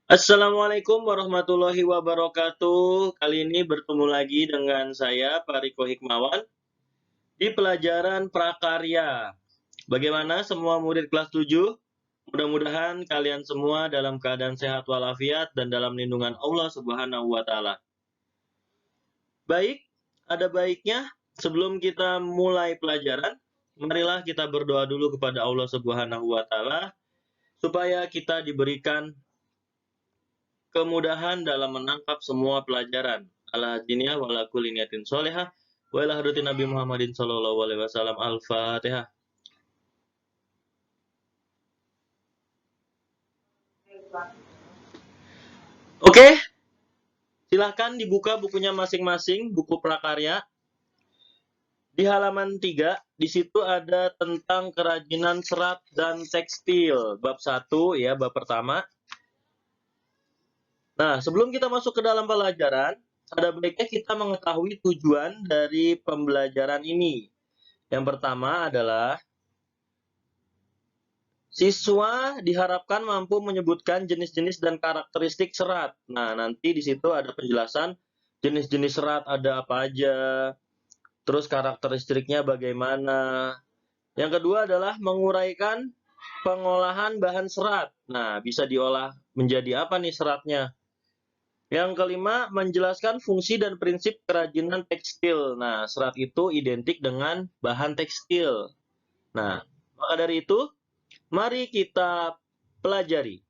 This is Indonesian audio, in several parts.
Assalamualaikum warahmatullahi wabarakatuh. Kali ini bertemu lagi dengan saya, Pak Riko Hikmawan, di pelajaran prakarya. Bagaimana semua murid kelas 7? Mudah-mudahan kalian semua dalam keadaan sehat walafiat dan dalam lindungan Allah Subhanahu wa Ta'ala. Baik, ada baiknya sebelum kita mulai pelajaran, marilah kita berdoa dulu kepada Allah Subhanahu wa Ta'ala supaya kita diberikan kemudahan dalam menangkap semua pelajaran. Ala diniyah wa ala kulli niyatin sholihah wa ila hadratin Nabi Muhammadin sallallahu alaihi wasallam. Al-Fatihah. Oke, silahkan dibuka bukunya masing-masing, buku prakarya. Di halaman 3, di situ ada tentang kerajinan serat dan tekstil. Bab 1 ya, bab pertama. Nah, sebelum kita masuk ke dalam pelajaran, ada baiknya kita mengetahui tujuan dari pembelajaran ini. Yang pertama adalah siswa diharapkan mampu menyebutkan jenis-jenis dan karakteristik serat. Nah, nanti di situ ada penjelasan jenis-jenis serat ada apa aja, terus karakteristiknya bagaimana. Yang kedua adalah menguraikan pengolahan bahan serat. Nah, bisa diolah menjadi apa nih seratnya? Yang kelima, menjelaskan fungsi dan prinsip kerajinan tekstil. Nah, serat itu identik dengan bahan tekstil. Nah, maka dari itu, mari kita pelajari.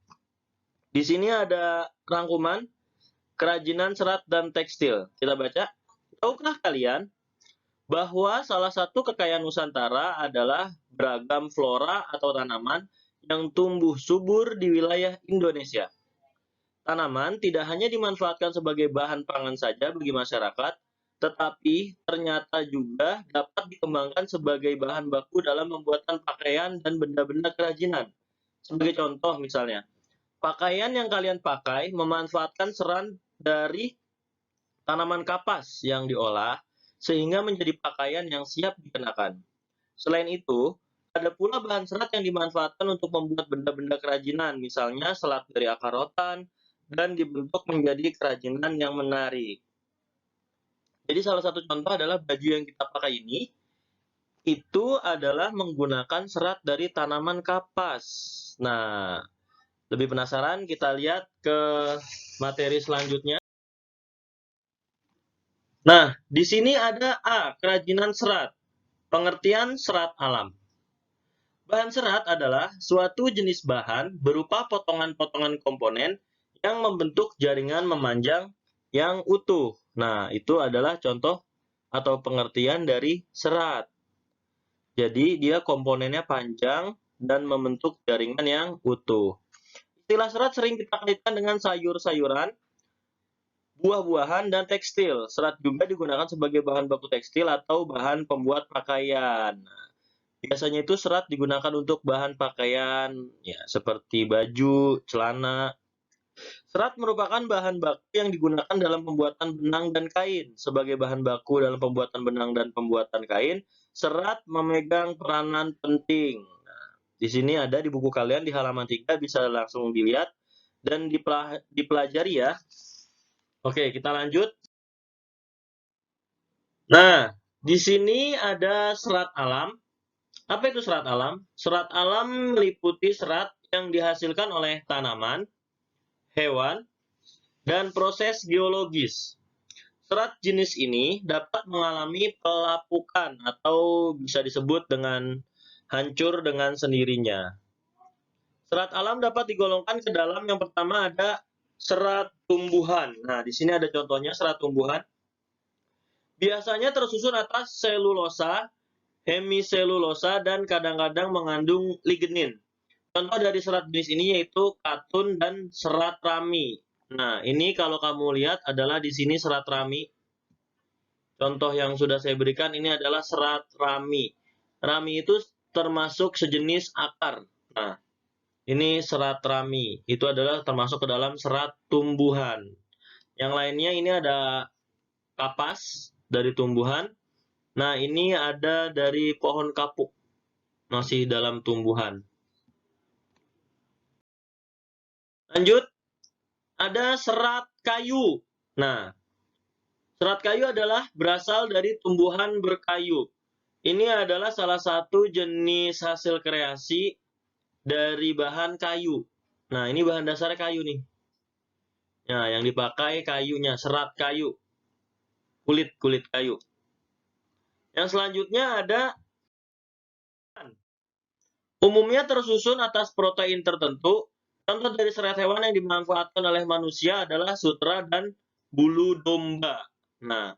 Di sini ada rangkuman kerajinan serat dan tekstil. Kita baca. Tahukah kalian bahwa salah satu kekayaan Nusantara adalah beragam flora atau tanaman yang tumbuh subur di wilayah Indonesia. Tanaman tidak hanya dimanfaatkan sebagai bahan pangan saja bagi masyarakat, tetapi ternyata juga dapat dikembangkan sebagai bahan baku dalam pembuatan pakaian dan benda-benda kerajinan. Sebagai contoh misalnya, pakaian yang kalian pakai memanfaatkan serat dari tanaman kapas yang diolah sehingga menjadi pakaian yang siap dikenakan. Selain itu, ada pula bahan serat yang dimanfaatkan untuk membuat benda-benda kerajinan, misalnya selat dari akar rotan, dan dibentuk menjadi kerajinan yang menarik. Jadi salah satu contoh adalah baju yang kita pakai ini, itu adalah menggunakan serat dari tanaman kapas. Nah, lebih penasaran? Kita lihat ke materi selanjutnya. Nah, di sini ada A, kerajinan serat. Pengertian serat alam. Bahan serat adalah suatu jenis bahan berupa potongan-potongan komponen yang membentuk jaringan memanjang yang utuh. Nah, itu adalah contoh atau pengertian dari serat. Jadi, dia komponennya panjang dan membentuk jaringan yang utuh. Istilah serat sering kita kaitkan dengan sayur-sayuran, buah-buahan, dan tekstil. Serat juga digunakan sebagai bahan baku tekstil atau bahan pembuat pakaian. Biasanya itu serat digunakan untuk bahan pakaian, ya, seperti baju, celana. Serat merupakan bahan baku yang digunakan dalam pembuatan benang dan kain. Sebagai bahan baku dalam pembuatan benang dan pembuatan kain, serat memegang peranan penting. Nah, di sini ada di buku kalian di halaman 3, bisa langsung dilihat dan dipelajari ya. Oke, kita lanjut. Nah, di sini ada serat alam. Apa itu serat alam? Serat alam meliputi serat yang dihasilkan oleh tanaman, hewan, dan proses geologis. Serat jenis ini dapat mengalami pelapukan atau bisa disebut dengan hancur dengan sendirinya. Serat alam dapat digolongkan ke dalam yang pertama ada serat tumbuhan. Nah, di sini ada contohnya serat tumbuhan. Biasanya tersusun atas selulosa, hemiselulosa, dan kadang-kadang mengandung lignin. Contoh dari serat jenis ini yaitu katun dan serat rami. Nah, ini kalau kamu lihat adalah di sini serat rami. Contoh yang sudah saya berikan ini adalah serat rami. Rami itu termasuk sejenis akar. Nah, ini serat rami. Itu adalah termasuk ke dalam serat tumbuhan. Yang lainnya ini ada kapas dari tumbuhan. Nah, ini ada dari pohon kapuk. Masih dalam tumbuhan. Lanjut. Ada serat kayu. Nah, serat kayu adalah berasal dari tumbuhan berkayu. Ini adalah salah satu jenis hasil kreasi dari bahan kayu. Nah, ini bahan dasar kayu nih. Nah, yang dipakai kayunya, serat kayu. Kulit kayu. Yang selanjutnya ada umumnya tersusun atas protein tertentu. Contoh dari serat hewan yang dimanfaatkan oleh manusia adalah sutra dan bulu domba. Nah,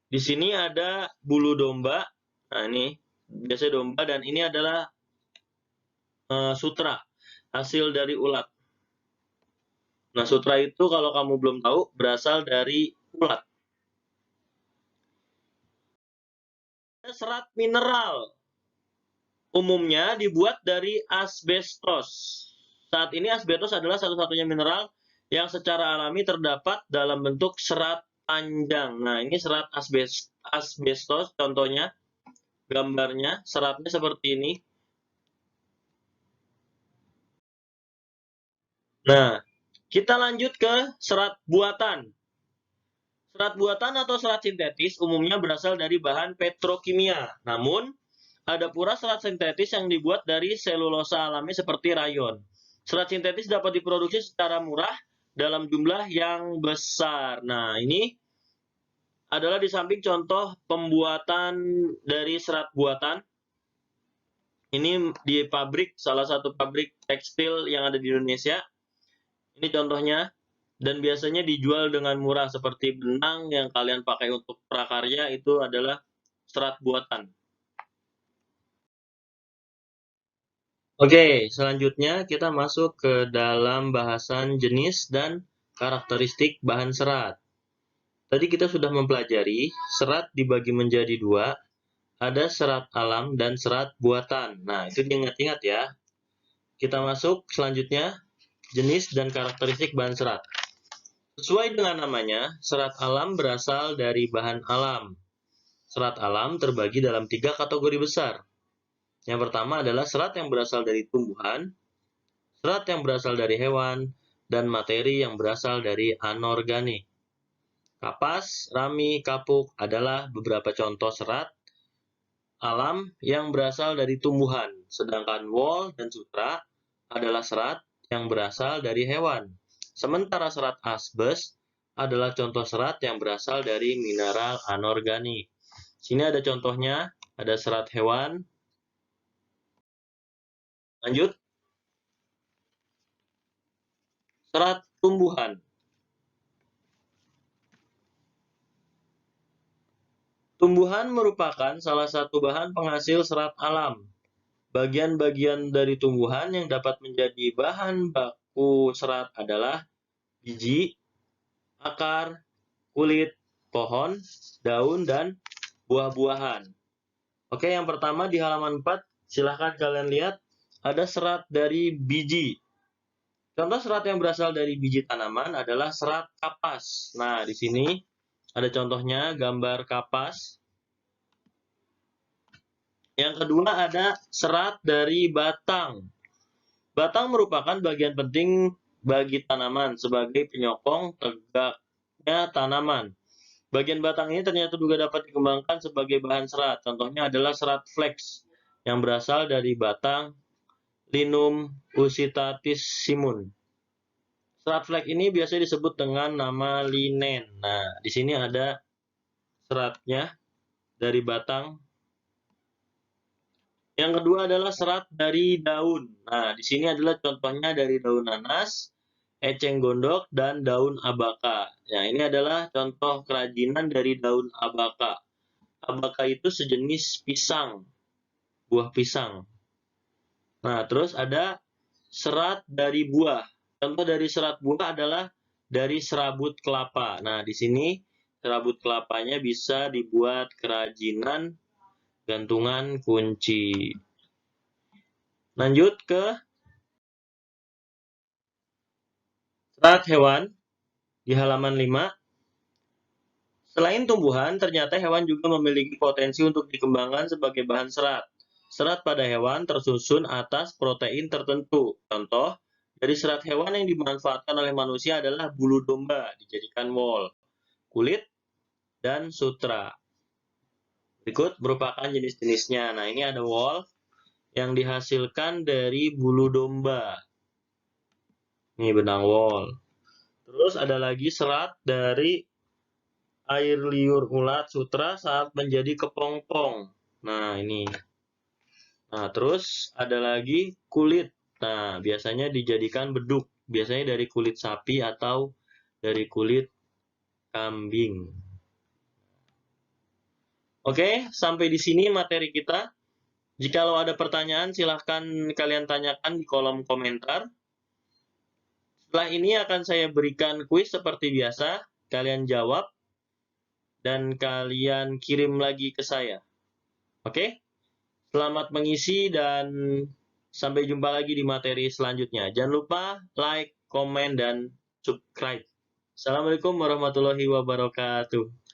di sini ada bulu domba. Nah, ini biasanya domba dan ini adalah sutra, hasil dari ulat. Nah, sutra itu kalau kamu belum tahu berasal dari ulat. Serat mineral umumnya dibuat dari asbestos. Saat ini asbestos adalah satu-satunya mineral yang secara alami terdapat dalam bentuk serat panjang. Nah, ini serat asbestos, contohnya, gambarnya, seratnya seperti ini. Nah, kita lanjut ke serat buatan. Serat buatan atau serat sintetis umumnya berasal dari bahan petrokimia. Namun, ada pula serat sintetis yang dibuat dari selulosa alami seperti rayon. Serat sintetis dapat diproduksi secara murah dalam jumlah yang besar. Nah, ini adalah di samping contoh pembuatan dari serat buatan. Ini di pabrik, salah satu pabrik tekstil yang ada di Indonesia. Ini contohnya. Dan biasanya dijual dengan murah seperti benang yang kalian pakai untuk prakarya itu adalah serat buatan. Oke, selanjutnya kita masuk ke dalam bahasan jenis dan karakteristik bahan serat. Tadi kita sudah mempelajari serat dibagi menjadi dua, ada serat alam dan serat buatan. Nah, itu diingat-ingat ya. Kita masuk selanjutnya, jenis dan karakteristik bahan serat. Sesuai dengan namanya, serat alam berasal dari bahan alam. Serat alam terbagi dalam 3 kategori besar. Yang pertama adalah serat yang berasal dari tumbuhan, serat yang berasal dari hewan, dan materi yang berasal dari anorganik. Kapas, rami, kapuk adalah beberapa contoh serat alam yang berasal dari tumbuhan, sedangkan wol dan sutra adalah serat yang berasal dari hewan. Sementara serat asbes adalah contoh serat yang berasal dari mineral anorganik. Sini ada contohnya, ada serat hewan. Lanjut. Serat tumbuhan. Tumbuhan merupakan salah satu bahan penghasil serat alam. Bagian-bagian dari tumbuhan yang dapat menjadi bahan baku serat adalah biji, akar, kulit, pohon, daun, dan buah-buahan. Oke, yang pertama di halaman 4, silahkan kalian lihat, ada serat dari biji. Contoh serat yang berasal dari biji tanaman adalah serat kapas. Nah, di sini ada contohnya, gambar kapas. Yang kedua ada serat dari batang. Batang merupakan bagian penting bagi tanaman sebagai penyokong tegaknya tanaman. Bagian batang ini ternyata juga dapat dikembangkan sebagai bahan serat. Contohnya adalah serat flax yang berasal dari batang Linum usitatissimum. Serat flax ini biasanya disebut dengan nama linen. Nah, di sini ada seratnya dari batang. Yang kedua adalah serat dari daun. Nah, di sini adalah contohnya dari daun nanas, eceng gondok, dan daun abaka. Nah, ini adalah contoh kerajinan dari daun abaka. Abaka itu sejenis pisang, buah pisang. Nah, terus ada serat dari buah. Contoh dari serat buah adalah dari serabut kelapa. Nah, di sini serabut kelapanya bisa dibuat kerajinan gantungan kunci. Lanjut ke serat hewan di halaman 5. Selain tumbuhan, ternyata hewan juga memiliki potensi untuk dikembangkan sebagai bahan serat. Serat pada hewan tersusun atas protein tertentu. Contoh, Dari serat hewan yang dimanfaatkan oleh manusia adalah bulu domba, dijadikan wol, kulit, dan sutra. Berikut merupakan jenis-jenisnya. Nah, ini ada wol yang dihasilkan dari bulu domba. Ini benang wol. Terus ada lagi serat dari air liur ulat sutra saat menjadi kepompong. Nah, ini. Nah, terus ada lagi kulit. Nah, biasanya dijadikan beduk. Biasanya dari kulit sapi atau dari kulit kambing. Oke, sampai di sini materi kita. Jikalau ada pertanyaan, silahkan kalian tanyakan di kolom komentar. Setelah ini akan saya berikan kuis seperti biasa. Kalian jawab dan kalian kirim lagi ke saya. Oke? Selamat mengisi dan sampai jumpa lagi di materi selanjutnya. Jangan lupa like, komen, dan subscribe. Assalamualaikum warahmatullahi wabarakatuh.